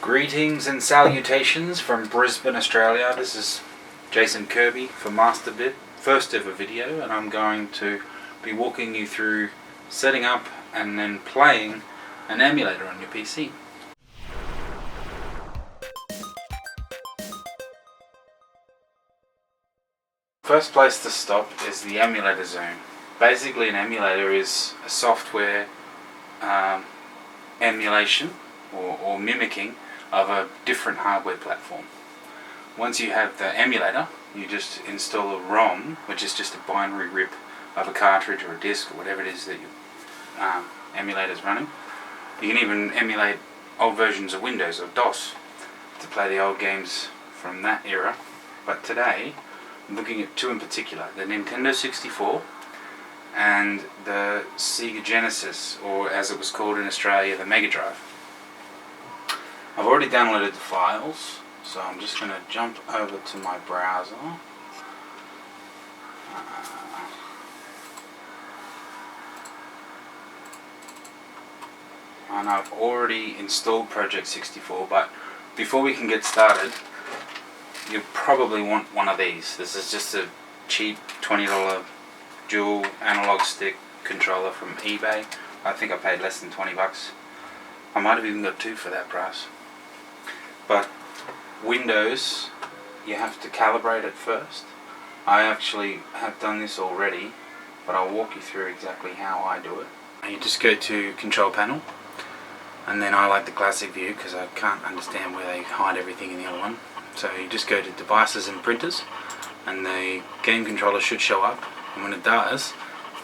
Greetings and salutations from Brisbane, Australia. This is Jason Kirby for Masterbit, first ever video, and I'm going to be walking you through setting up and then playing an emulator on your PC. First place to stop is the emulator zone. Basically, an emulator is a software emulation or mimicking of a different hardware platform. Once you have the emulator, you just install a ROM, which is just a binary rip of a cartridge or a disc or whatever it is that your emulator is running. You can even emulate old versions of Windows or DOS to play the old games from that era. But today, I'm looking at two in particular, the Nintendo 64 and the Sega Genesis, or as it was called in Australia, the Mega Drive. I've already downloaded the files, so I'm just going to jump over to my browser. And I've already installed Project 64, but before we can get started, you probably want one of these. This is just a cheap $20 dual analog stick controller from eBay. I think I paid less than 20 bucks. I might have even got two for that price. But Windows, you have to calibrate it first. I actually have done this already, but I'll walk you through exactly how I do it. You just go to Control Panel, and then I like the classic view because I can't understand where they hide everything in the other one. So you just go to Devices and Printers, and the game controller should show up. And when it does,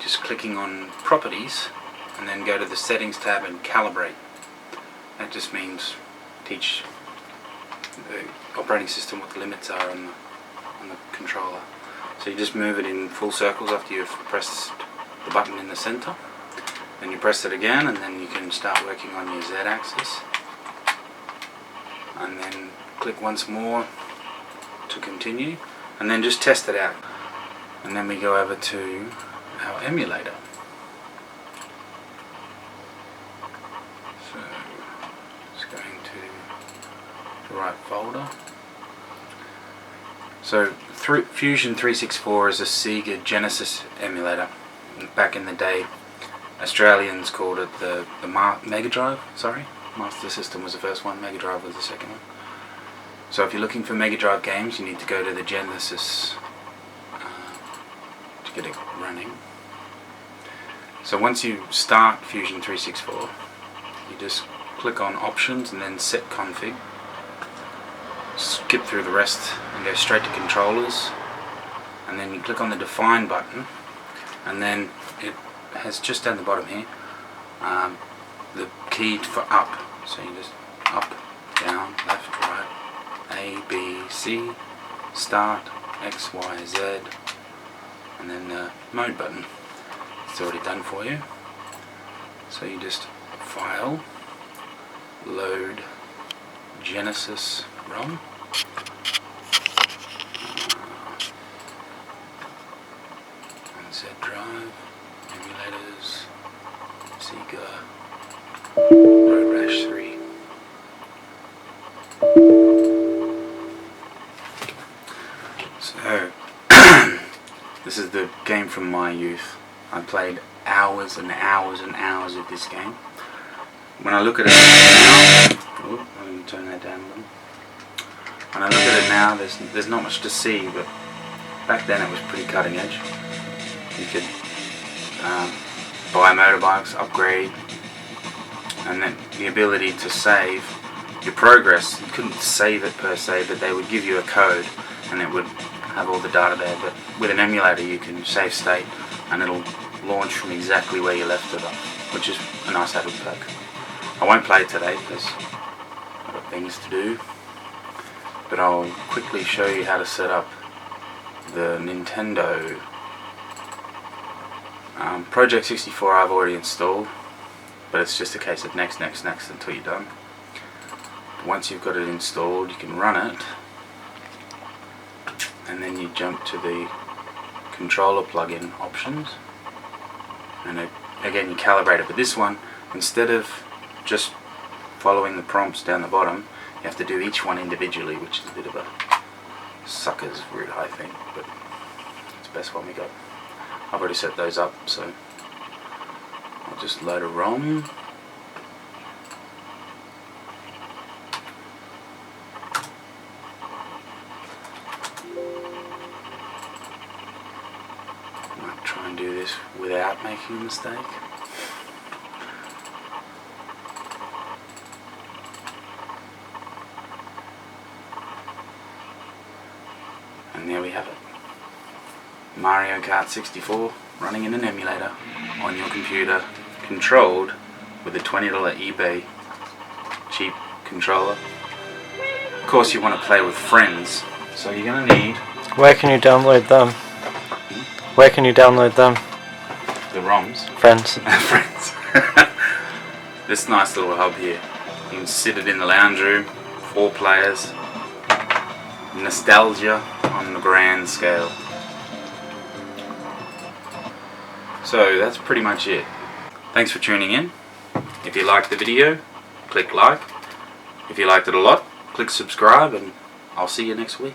just clicking on Properties, and then go to the Settings tab and Calibrate. That just means teach the operating system what the limits are on the controller. So you just move it in full circles after you've pressed the button in the center. Then you press it again, and then you can start working on your Z-axis. And then click once more to continue, and then just test it out. And then we go over to our emulator. So it's going to the right folder. So Fusion 364 is a Sega Genesis emulator. Back in the day, Australians called it the Mega Drive. Sorry, Master System was the first one, Mega Drive was the second one. So if you're looking for Mega Drive games, you need to go to the Genesis to get it running. So once you start Fusion 364, you just click on Options and then Set Config. Skip through the rest and go straight to Controllers, and then you click on the Define button, and then it has just down the bottom here the key for up. So you just up, down, left, right, A, B, C, Start, X, Y, Z, and then the Mode button. It's already done for you. So you just File, Load, Genesis ROM. Z drive, emulators, Sega, Road Rash 3. So, this is the game from my youth. I played hours and hours and hours of this game. When I look at it now, I'm going to turn that down a little. When I look at it now, there's not much to see, but back then it was pretty cutting edge. You could buy motorbikes, upgrade, and then the ability to save your progress. You couldn't save it per se, but they would give you a code and it would have all the data there. But with an emulator you can save state and it'll launch from exactly where you left it off, which is a nice added perk. I won't play it today because I've got things to do, but I'll quickly show you how to set up the Nintendo. Project 64 I've already installed, but it's just a case of next until you're done. Once you've got it installed, you can run it, and then you jump to the controller plugin options, and again you calibrate it. But this one, instead of just following the prompts down the bottom, You have to do each one individually, which is a bit of a sucker's route, I think, but it's the best one we got. I've already set those up, so I'll just load a ROM. I might try and do this without making a mistake. And there we have it. Mario Kart 64 running in an emulator on your computer, controlled with a $20 eBay cheap controller. Of course you want to play with friends, so you're going to need... Where can you download them? Where can you download them? The ROMs. Friends. Friends. This nice little hub here. You can sit it in the lounge room, 4 players. Nostalgia on the grand scale. So that's pretty much it. Thanks for tuning in. If you liked the video, click like. If you liked it a lot, click subscribe, and I'll see you next week.